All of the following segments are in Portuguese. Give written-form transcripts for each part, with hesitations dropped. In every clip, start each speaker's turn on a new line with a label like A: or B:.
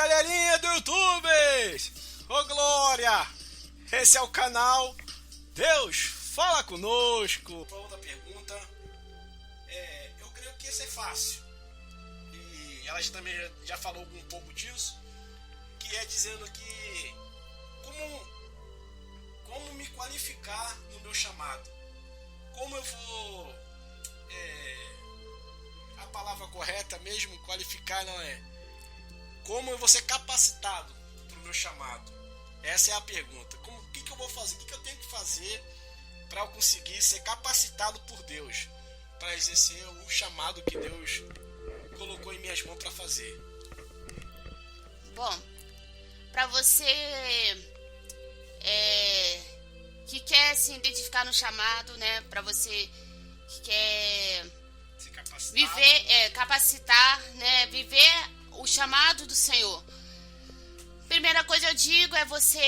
A: galerinha do YouTube! Ô glória! Esse é o canal Deus Fala Conosco. Para outra pergunta, eu creio que esse é fácil. E ela também já falou um pouco disso, que é dizendo que como me qualificar no meu chamado. Como eu vou... a palavra correta mesmo, qualificar não é. Como eu vou ser capacitado para o meu chamado? Essa é a pergunta. O que eu vou fazer? O que eu tenho que fazer para eu conseguir ser capacitado por Deus? Para exercer o chamado que Deus colocou em minhas mãos para fazer.
B: Bom, para você que quer se identificar no chamado, né? Para você que quer
A: Se capacitar.
B: viver, capacitar, né? Viver o chamado do Senhor. Primeira coisa eu digo é você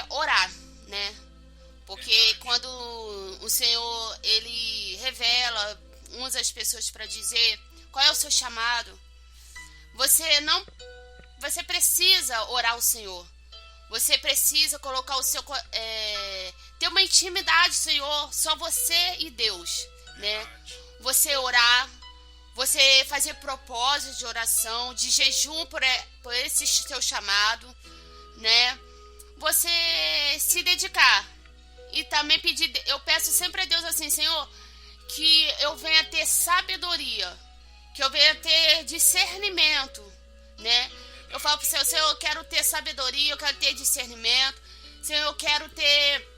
B: orar, né? Porque quando o Senhor, ele revela, usa as pessoas para dizer qual é o seu chamado, você precisa orar ao Senhor. Você precisa colocar o seu... ter uma intimidade, Senhor, só você e Deus, né? Você orar, você fazer propósitos de oração, de jejum por esse seu chamado, né? Você se dedicar. E também eu peço sempre a Deus assim, Senhor, que eu venha ter sabedoria, que eu venha ter discernimento, né? Eu falo para o Senhor, Senhor, eu quero ter sabedoria, eu quero ter discernimento, Senhor, eu quero ter,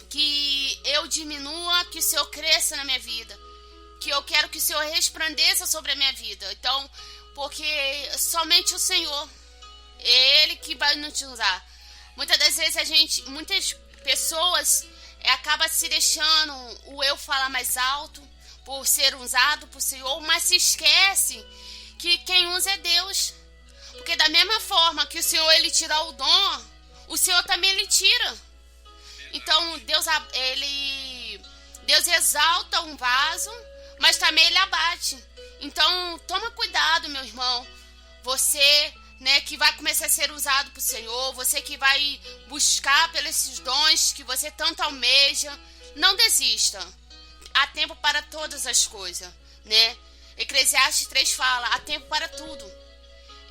B: que eu diminua, que o Senhor cresça na minha vida, que eu quero que o Senhor resplandeça sobre a minha vida. Então, porque somente o Senhor, é Ele que vai nos usar. Muitas das vezes muitas pessoas acabam se deixando o eu falar mais alto, por ser usado por Senhor, mas se esquece que quem usa é Deus. Porque da mesma forma que o Senhor ele tira o dom, o Senhor também ele tira. Então Deus exalta um vaso, mas também ele abate. Então toma cuidado, meu irmão. Você, né, que vai começar a ser usado por Senhor, você que vai buscar pelos esses dons que você tanto almeja, não desista. Há tempo para todas as coisas, né? Eclesiastes 3 fala, há tempo para tudo.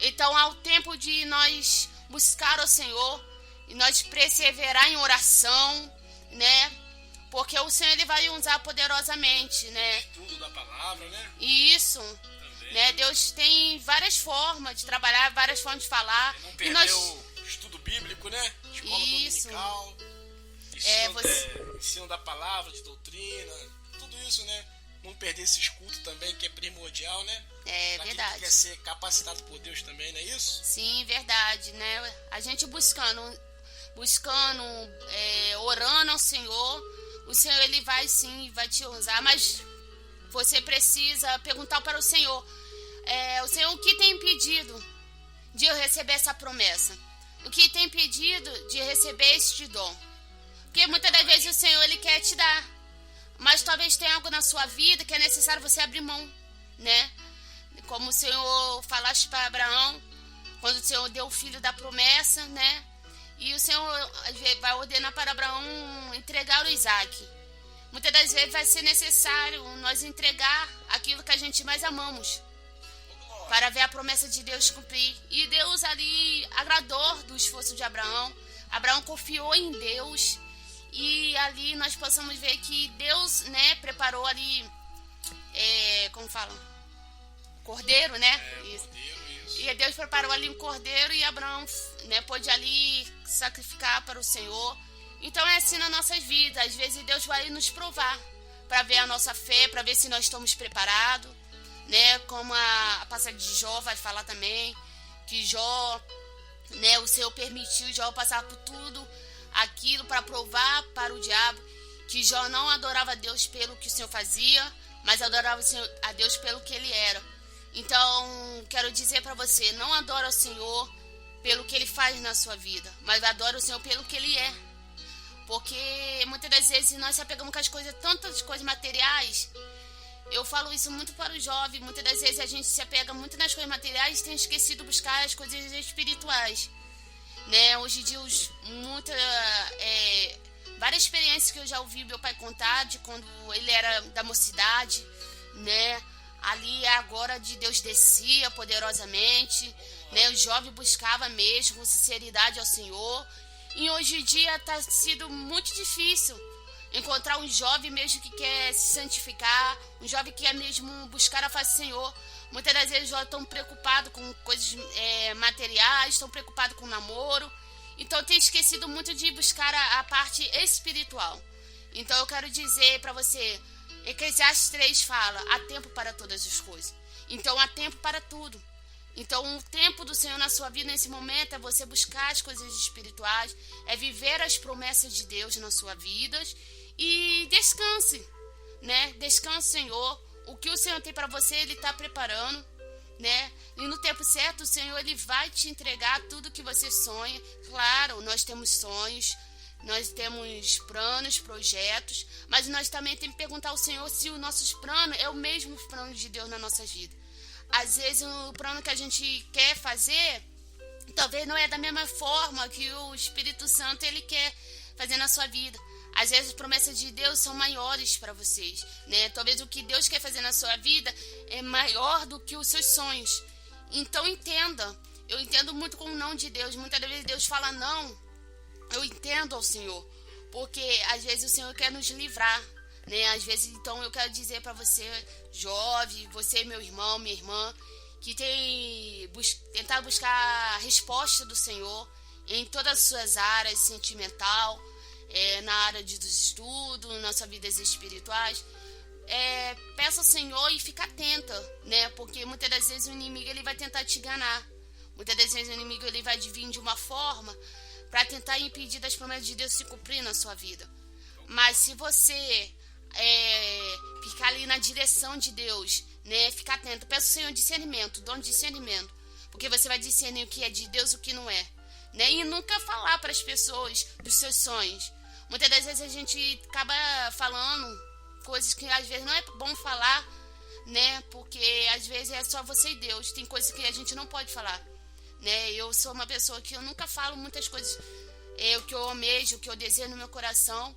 B: Então há o tempo de nós buscar o Senhor e nós perseverar em oração, né? Porque o Senhor ele vai usar poderosamente, né?
A: Estudo da palavra, né?
B: Isso. Né? Deus tem várias formas de trabalhar, várias formas de falar.
A: Não perder o estudo bíblico, né? Escola dominical, ensino da palavra, de doutrina, tudo isso, né? Não perder esse escudo também, que é primordial, né?
B: É verdade.
A: Que quer ser capacitado por Deus também, não é isso?
B: Sim, verdade, né? A gente buscando, orando ao Senhor, o Senhor ele vai te usar, mas você precisa perguntar para o Senhor, o Senhor, o que tem impedido de eu receber essa promessa? O que tem impedido de receber este dom? Porque muitas das vezes o Senhor ele quer te dar, mas talvez tenha algo na sua vida que é necessário você abrir mão, né? Como o Senhor falaste para Abraão, quando o Senhor deu o filho da promessa, né? E o Senhor vai ordenar para Abraão entregar o Isaac. Muitas das vezes vai ser necessário nós entregar aquilo que a gente mais amamos, para ver a promessa de Deus cumprir. E Deus ali agradou do esforço de Abraão. Abraão confiou em Deus. E ali nós possamos ver que Deus, né, preparou ali, como falam? Cordeiro, né? Isso.
A: Cordeiro, isso.
B: E Deus preparou ali um cordeiro e Abraão, né, pôde ali sacrificar para o Senhor. Então é assim nas nossas vidas. Às vezes Deus vai nos provar para ver a nossa fé, para ver se nós estamos preparados, né? Como a passagem de Jó vai falar também, que Jó, né, o Senhor permitiu Jó passar por tudo aquilo para provar para o diabo que Jó não adorava a Deus pelo que o Senhor fazia, mas adorava a Deus pelo que ele era. Então, quero dizer para você, não adora o Senhor pelo que ele faz na sua vida, mas adora o Senhor pelo que ele é. Porque muitas das vezes nós se apegamos com as coisas, tantas coisas materiais, Eu falo isso muito para o jovem. Muitas das vezes a gente se apega muito nas coisas materiais e tem esquecido de buscar as coisas espirituais, né? Hoje em dia, várias experiências que eu já ouvi meu pai contar de quando ele era da mocidade, né? Ali agora de Deus descia poderosamente, né? O jovem buscava mesmo com sinceridade ao Senhor. E hoje em dia está sendo muito difícil encontrar um jovem mesmo que quer se santificar, um jovem que quer mesmo buscar a face do Senhor. Muitas das vezes os jovens estão preocupados com coisas materiais, estão preocupados com namoro. Então tem esquecido muito de buscar a parte espiritual. Então eu quero dizer para você, Eclesiastes 3 fala, há tempo para todas as coisas. Então há tempo para tudo. Então o tempo do Senhor na sua vida nesse momento é você buscar as coisas espirituais, é viver as promessas de Deus na sua vida e descanse, né? Descanse, Senhor. O que o Senhor tem para você, Ele está preparando, né? E no tempo certo, o Senhor Ele vai te entregar tudo que você sonha. Claro, nós temos sonhos, nós temos planos, projetos, mas nós também temos que perguntar ao Senhor se os nossos planos é o mesmo plano de Deus na nossa vida. Às vezes o plano que a gente quer fazer, talvez não é da mesma forma que o Espírito Santo Ele quer fazer na sua vida. Às vezes as promessas de Deus são maiores para vocês, né? Talvez o que Deus quer fazer na sua vida é maior do que os seus sonhos. Então entenda, eu entendo muito com o não de Deus. Muitas vezes Deus fala não, eu entendo ao Senhor, porque às vezes o Senhor quer nos livrar, né? Às vezes, então eu quero dizer para você, jovem, você, meu irmão, minha irmã, que tem tentar buscar a resposta do Senhor em todas as suas áreas, sentimental, na área dos estudos, nas suas vidas espirituais. Peça ao Senhor e fica atenta, né? Porque muitas das vezes o inimigo ele vai tentar te enganar. Muitas das vezes o inimigo ele vai vir de uma forma para tentar impedir das promessas de Deus se cumprir na sua vida. Mas se você ficar ali na direção de Deus, né? Ficar atento. Peça ao Senhor discernimento, dom de discernimento. Porque você vai discernir o que é de Deus e o que não é, né? E nunca falar para as pessoas dos seus sonhos. Muitas das vezes a gente acaba falando coisas que às vezes não é bom falar, né? Porque às vezes é só você e Deus. Tem coisas que a gente não pode falar, né? Eu sou uma pessoa que eu nunca falo muitas coisas, o que eu almejo, o que eu desejo no meu coração.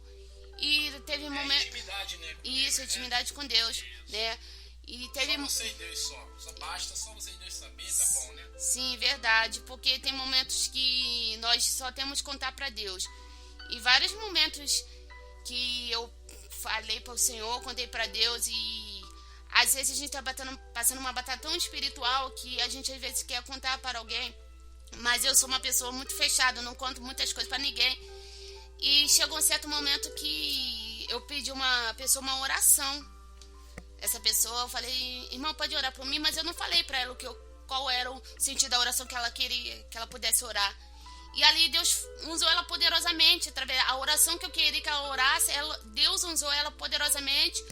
B: E teve momentos.
A: Intimidade, né?
B: Isso,
A: Deus,
B: intimidade com Deus,
A: isso.
B: né? E teve.
A: Só você e Deus só basta só você e Deus saber, tá bom, né?
B: Sim, verdade, porque tem momentos que nós só temos que contar para Deus. E vários momentos que eu falei para o Senhor, contei para Deus e às vezes a gente está passando uma batalha tão espiritual que a gente às vezes quer contar para alguém, mas eu sou uma pessoa muito fechada, eu não conto muitas coisas para ninguém. E chegou um certo momento que eu pedi uma pessoa uma oração. Essa pessoa, eu falei, irmão, pode orar por mim, mas eu não falei para ela qual era o sentido da oração que ela queria que ela pudesse orar. E ali Deus usou ela poderosamente, através da oração que eu queria que ela orasse, Deus usou ela poderosamente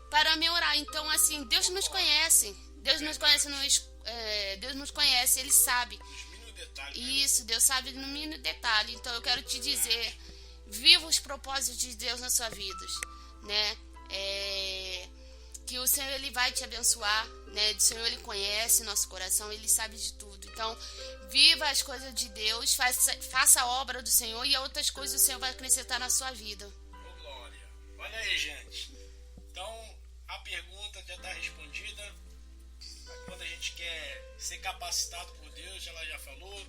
B: para me orar. Então, assim, Deus nos conhece. Deus nos conhece, Deus nos conhece, Ele sabe. Isso, Deus sabe no mínimo detalhe. Então, eu quero te dizer, viva os propósitos de Deus na sua vida, né? Que o Senhor Ele vai te abençoar, né? O Senhor Ele conhece nosso coração, Ele sabe de tudo. Então, viva as coisas de Deus, faça a obra do Senhor e outras coisas o Senhor vai acrescentar na sua vida.
A: Ô, glória. Olha aí, gente. Então, a pergunta já está respondida. Quando a gente quer ser capacitado por Deus, ela já falou,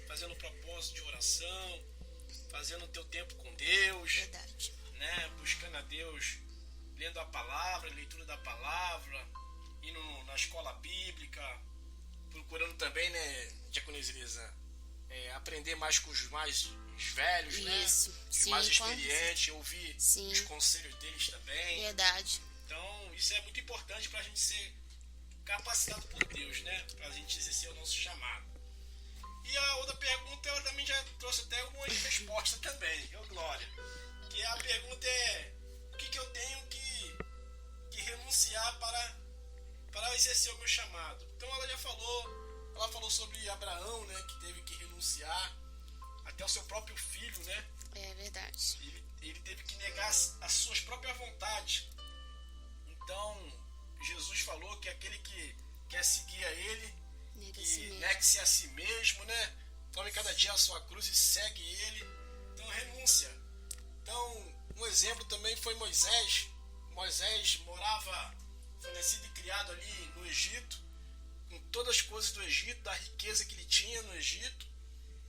A: fazendo propósito de oração, fazendo o teu tempo com Deus.
B: Verdade.
A: Né? Buscando a Deus, lendo a palavra, leitura da palavra, indo na escola bíblica, procurando também, né, Diaconisa Elisa, aprender mais com os mais velhos,
B: isso,
A: né? Os
B: sim,
A: mais experientes, ouvir
B: sim,
A: os conselhos deles também.
B: Verdade.
A: Então, isso é muito importante para a gente ser capacitado por Deus, né? Para a gente exercer o nosso chamado. E a outra pergunta, ela também já trouxe até algumas respostas também, glória. Que a pergunta é, o que eu tenho que renunciar para exercer o meu chamado? Então ela já falou sobre Abraão, né, que teve que renunciar até o seu próprio filho, né?
B: É verdade.
A: Ele teve que negar as suas próprias vontades. Então, Jesus falou que aquele que quer seguir a Ele,
B: Nega-se mesmo.
A: negue-se a si mesmo, né? Tome cada dia a sua cruz e segue Ele. Então, renúncia. Então, um exemplo também foi Moisés. Moisés foi nascido e criado ali no Egito, com todas as coisas do Egito, da riqueza que ele tinha no Egito,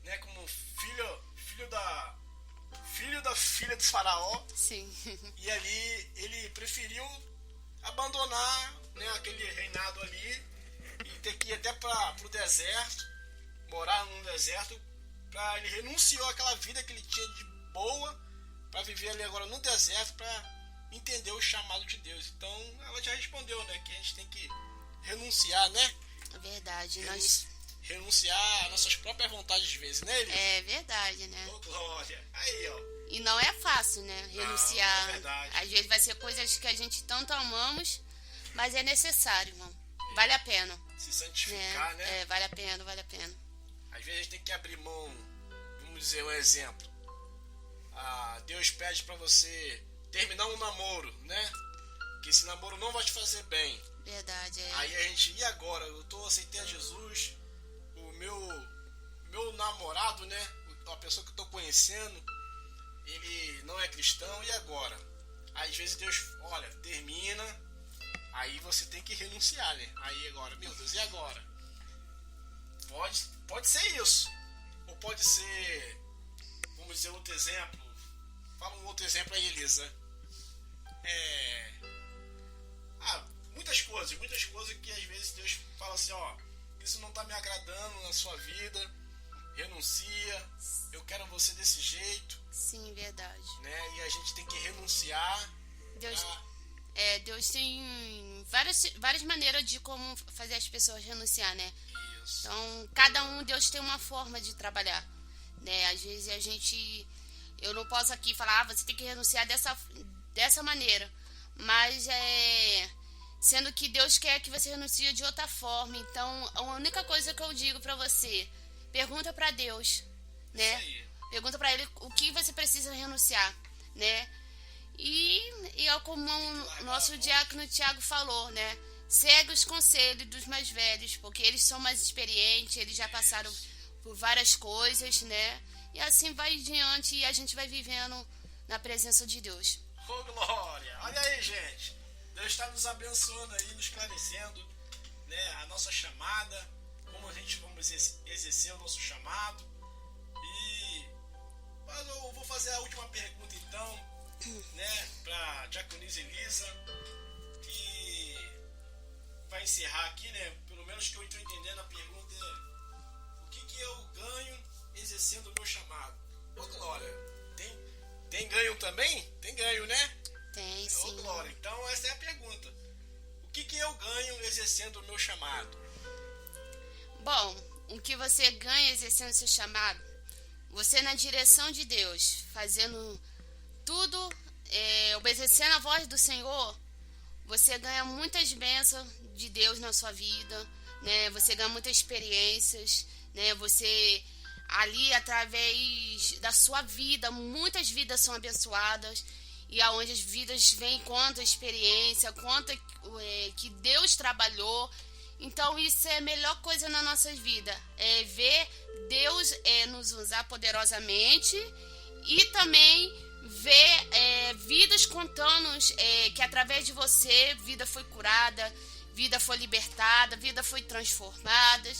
A: né? Como filho da filha do faraó.
B: Sim.
A: E ali ele preferiu abandonar, né, aquele reinado ali e ter que ir até para o deserto, morar num deserto. Ele renunciou àquela vida que ele tinha de boa para viver ali agora no deserto, para entender o chamado de Deus. Então ela já respondeu, né, que a gente tem que renunciar, né?
B: É verdade.
A: Renunciar às nossas próprias vontades às vezes, né, Elisa?
B: É verdade, né?
A: Oh, glória! Aí, ó.
B: E não é fácil, né? Renunciar.
A: Não, é verdade.
B: Às vezes vai ser coisas que a gente tanto amamos, mas é necessário, irmão. Vale a pena.
A: Se santificar, né?
B: É, vale a pena, vale a pena.
A: Às vezes a gente tem que abrir mão. Vamos dizer um exemplo. Deus pede pra você terminar um namoro, né? Que esse namoro não vai te fazer bem.
B: Verdade, é.
A: Aí a gente, e agora? Aceitei a Jesus, o meu namorado, né? A pessoa que eu tô conhecendo, ele não é cristão, e agora? Aí, às vezes Deus, olha, termina, aí você tem que renunciar, né? Aí agora, meu Deus, e agora? Pode ser isso. Ou pode ser, vamos dizer outro exemplo. Fala um outro exemplo aí, Elisa. Muitas coisas que às vezes Deus fala assim, ó, isso não tá me agradando na sua vida, renuncia, eu quero você desse jeito.
B: Sim, verdade.
A: Né? E a gente tem que renunciar.
B: Deus tem várias maneiras de como fazer as pessoas renunciar, né?
A: Isso.
B: Então, cada um, Deus tem uma forma de trabalhar, né? Às vezes eu não posso aqui falar, você tem que renunciar dessa maneira, mas sendo que Deus quer que você renuncie de outra forma. Então, a única coisa que eu digo pra você, pergunta pra Deus, né? Pergunta pra Ele o que você precisa renunciar, né? E é como o nosso diácono Tiago falou, né? Segue os conselhos dos mais velhos, porque eles são mais experientes, eles já passaram por várias coisas, né? E assim vai diante e a gente vai vivendo na presença de Deus.
A: Oh, glória! Olha aí, gente. Deus está nos abençoando aí, nos esclarecendo, né, a nossa chamada, como a gente vamos exercer o nosso chamado. Mas eu vou fazer a última pergunta então, né, para Diaconisa Elisa, que vai encerrar aqui, né? Pelo menos que eu estou entendendo, a pergunta é: o que eu ganho exercendo o meu chamado? Ô, glória! Tem ganho também? Tem ganho, né?
B: Tem, sim.
A: Ô, glória! Então essa é a pergunta. O que eu ganho exercendo o meu chamado?
B: Bom, o que você ganha exercendo o seu chamado? Você na direção de Deus, fazendo tudo, obedecendo a voz do Senhor, você ganha muitas bênçãos de Deus na sua vida, né? Você ganha muitas experiências, né? Você ali, através da sua vida, muitas vidas são abençoadas, e aonde as vidas vêm quanta experiência, quanta que Deus trabalhou. Então isso é a melhor coisa na nossa vida, é ver Deus nos usar poderosamente, e também ver vidas contando que através de você, vida foi curada, vida foi libertada, vida foi transformada.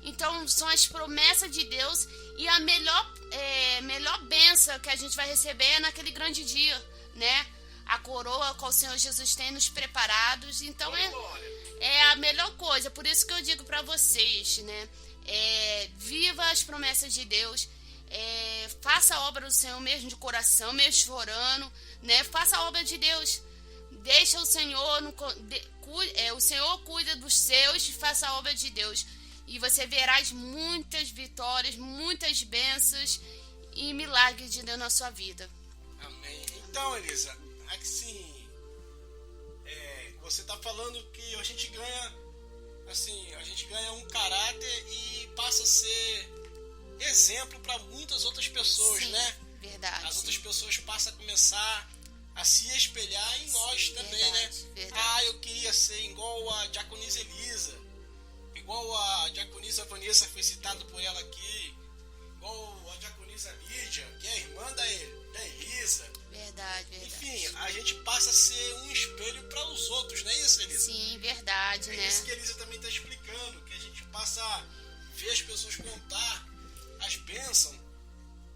B: Então são as promessas de Deus, e a melhor bênção que a gente vai receber é naquele grande dia, né? A coroa que o Senhor Jesus tem nos preparados. Então é a melhor coisa. Por isso que eu digo para vocês, né? Viva as promessas de Deus, faça a obra do Senhor mesmo de coração, mesmo chorando, né? Faça a obra de Deus, deixa o Senhor, o Senhor cuida dos seus, e faça a obra de Deus, e você verás muitas vitórias, muitas bênçãos e milagres de Deus na sua vida.
A: Amém. Então, Elisa, assim, você está falando que a gente ganha um caráter e passa a ser exemplo para muitas outras pessoas,
B: sim,
A: né?
B: Verdade.
A: As outras pessoas passam a começar a se espelhar em nós. Sim, também,
B: verdade,
A: né?
B: Verdade.
A: Eu queria ser igual a diaconisa Elisa, igual a diaconisa Vanessa, foi citado por ela aqui, igual a diaconisa Lídia, que é a irmã da Elisa.
B: Verdade.
A: Enfim, a gente passa a ser um espelho para os outros, não é isso, Elisa?
B: Sim, verdade, né?
A: É isso que a Elisa também está explicando, que a gente passa a ver as pessoas contar as bênçãos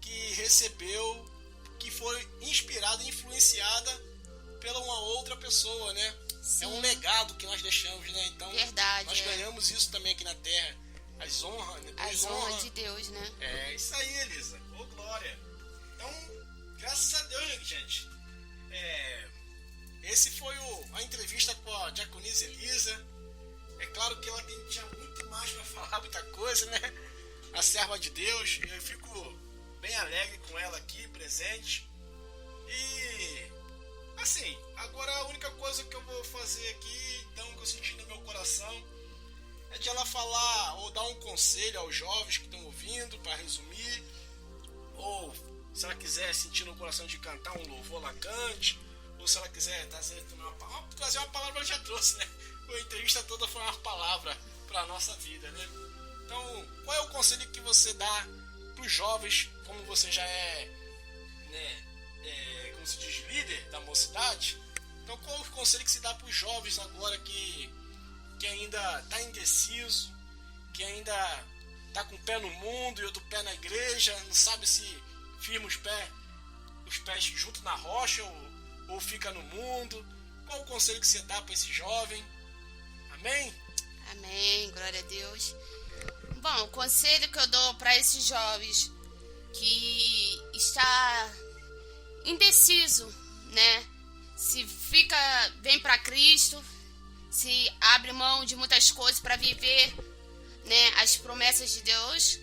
A: que recebeu, que foi inspirada e influenciada pela uma outra pessoa, né? Sim. É um legado que nós deixamos, né? Então,
B: verdade,
A: nós ganhamos isso também aqui na Terra. As honras
B: de Deus, né?
A: É isso aí, Elisa. Ô, glória. Então, graças a Deus, gente. Esse foi a entrevista com a diaconisa Elisa. É claro que ela tinha muito mais para falar, muita coisa, né? A serva de Deus. Eu fico bem alegre com ela aqui, presente. E, assim, agora a única coisa que eu vou fazer aqui, então, que eu senti no meu coração, é de ela falar ou dar um conselho aos jovens que estão ouvindo, para resumir. Ou, se ela quiser sentir no coração de cantar um louvor, ela cante. Ou se ela quiser trazer uma palavra, ela já trouxe, né? A entrevista toda foi uma palavra para a nossa vida, né? Então, qual é o conselho que você dá para os jovens, como você já é, né, como se diz, líder da mocidade? Então, qual é o conselho que se dá para os jovens agora que ainda está indeciso, que ainda está com o pé no mundo e outro pé na igreja, não sabe se firma os pés junto na rocha ou fica no mundo? Qual o conselho que você dá para esse jovem? Amém?
B: Amém, glória a Deus. Bom, o conselho que eu dou para esses jovens que está indeciso, né? Se vem para Cristo, se abre mão de muitas coisas para viver, né, as promessas de Deus,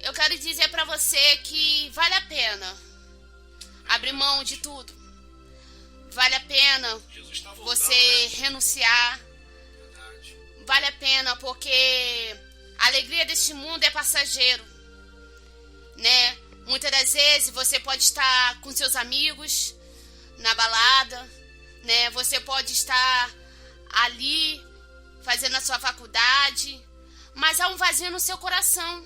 B: eu quero dizer para você que vale a pena abrir mão de tudo. Vale a pena você renunciar. Vale a pena porque a alegria deste mundo é passageiro, né? Muitas das vezes você pode estar com seus amigos na balada, né? Você pode estar ali fazendo a sua faculdade, mas há um vazio no seu coração.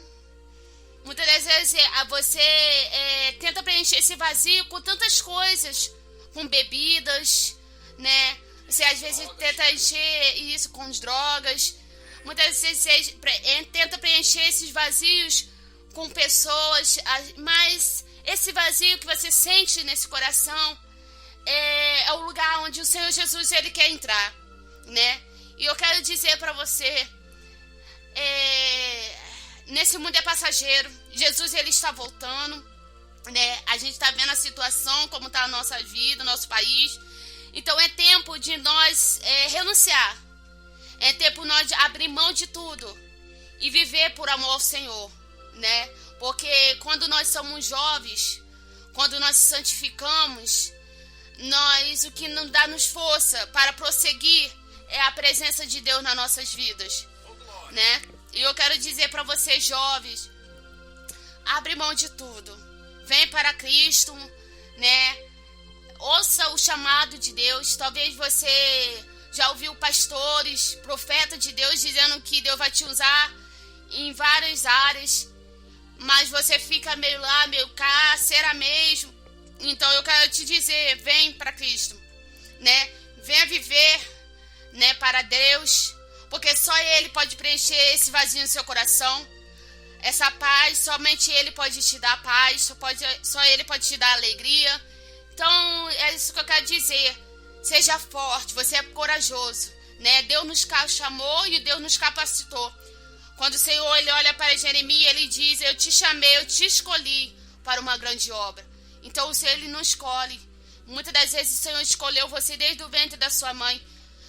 B: Muitas das vezes você tenta preencher esse vazio com tantas coisas, com bebidas, né? Você às vezes tenta encher isso com drogas. Muitas vezes você tenta preencher esses vazios com pessoas, mas esse vazio que você sente nesse coração é o lugar onde o Senhor Jesus ele quer entrar, né? E eu quero dizer para você, nesse mundo é passageiro. Jesus ele está voltando, né? A gente está vendo a situação como está a nossa vida, nosso país. Então é tempo de nós renunciar. É tempo de nós abrir mão de tudo e viver por amor ao Senhor, né? Porque quando nós somos jovens, quando nós se santificamos, o que não dá-nos força para prosseguir é a presença de Deus nas nossas vidas, né? E eu quero dizer para vocês jovens, abre mão de tudo, vem para Cristo, né? Ouça o chamado de Deus. Talvez você já ouviu pastores, profetas de Deus dizendo que Deus vai te usar em várias áreas, mas você fica meio lá, meio cá, será mesmo? Então eu quero te dizer, vem para Cristo, né? Venha viver, né, para Deus, porque só Ele pode preencher esse vazio no seu coração. Essa paz, somente Ele pode te dar paz, só Ele pode te dar alegria. Então, é isso que eu quero dizer. Seja forte, você é corajoso, né? Deus nos chamou e Deus nos capacitou. Quando o Senhor ele olha para Jeremias, ele diz, eu te chamei, eu te escolhi para uma grande obra. Então, o Senhor ele não escolhe. Muitas das vezes o Senhor escolheu você desde o ventre da sua mãe.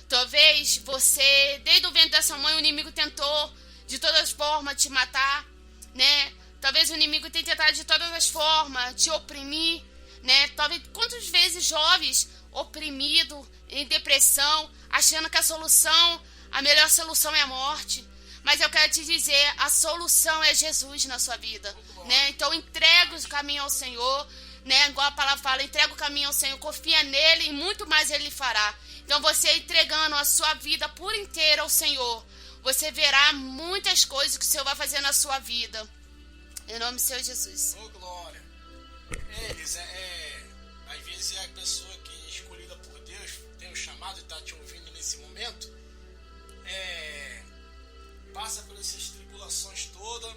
B: Talvez você, desde o ventre da sua mãe, o inimigo tentou de todas as formas te matar, né? Talvez o inimigo tenha tentado de todas as formas te oprimir, né? Talvez quantas vezes jovens oprimidos, em depressão, achando que a melhor solução é a morte. Mas eu quero te dizer, a solução é Jesus na sua vida, né? Então entregue o caminho ao Senhor, né? Igual a palavra fala, entrega o caminho ao Senhor, confia nele e muito mais ele fará. Então você entregando a sua vida por inteira ao Senhor, você verá muitas coisas que o Senhor vai fazer na sua vida. Em nome do Senhor Jesus.
A: Ô, glória. Eles, às vezes a pessoa que é escolhida por Deus, tem um chamado e está te ouvindo nesse momento, passa por essas tribulações todas,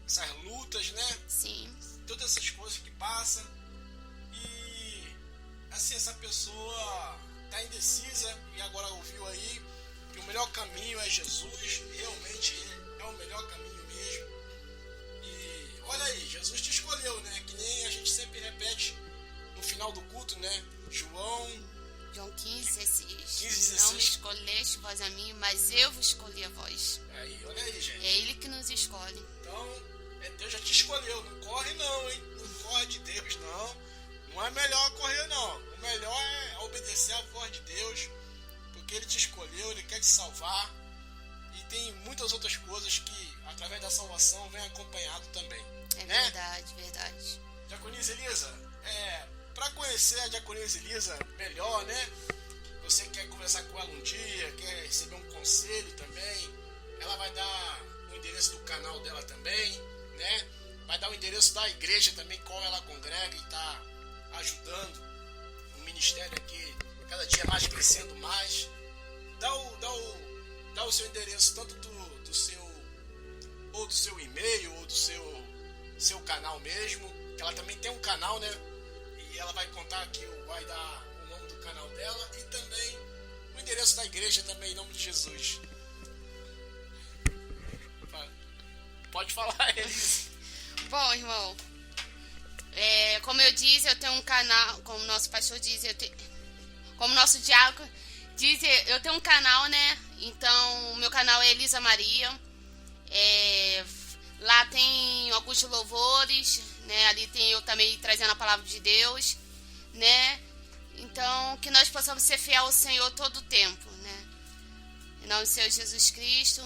A: essas lutas, né?
B: Sim.
A: Todas essas coisas que passam. E assim, essa pessoa está indecisa e agora ouviu aí que o melhor caminho é Jesus. Realmente é o melhor caminho mesmo. E olha aí, Jesus te escolheu, né? Que nem a gente sempre repete no final do culto, né? João
B: 15, 16.
A: 16.
B: Não me escolheste vós a mim, mas eu vos escolhi a vós.
A: Aí, olha aí, gente.
B: É ele que nos escolhe.
A: Então, Deus já te escolheu. Não corre não, hein? Não corre de Deus, não. Não é melhor correr, não. O melhor é obedecer à voz de Deus, porque Ele te escolheu, Ele quer te salvar. E tem muitas outras coisas que, através da salvação, vem acompanhado também.
B: É,
A: né?
B: verdade, verdade.
A: Diaconisa Elisa, para conhecer a Diaconisa Elisa melhor, né? Você quer conversar com ela um dia, quer receber um conselho também, ela vai dar o endereço do canal dela também, né? Vai dar o endereço da igreja também, qual ela congrega e está ajudando o ministério aqui, cada dia mais crescendo mais. Dá o seu endereço, tanto do seu e-mail ou do seu canal mesmo, que ela também tem um canal, né? E ela vai contar aqui, vai dar o nome do canal dela e também o endereço da igreja também, em nome de Jesus. Pode falar, Elisa.
B: Bom, irmão, como eu disse, eu tenho um canal, como o nosso pastor diz, como o nosso diácono diz, eu tenho um canal, né? Então, o meu canal é Elisa Maria. Lá tem alguns louvores, né? Ali tem eu também trazendo a palavra de Deus, né? Então, que nós possamos ser fiel ao Senhor todo o tempo, né? Em nome do Senhor Jesus Cristo.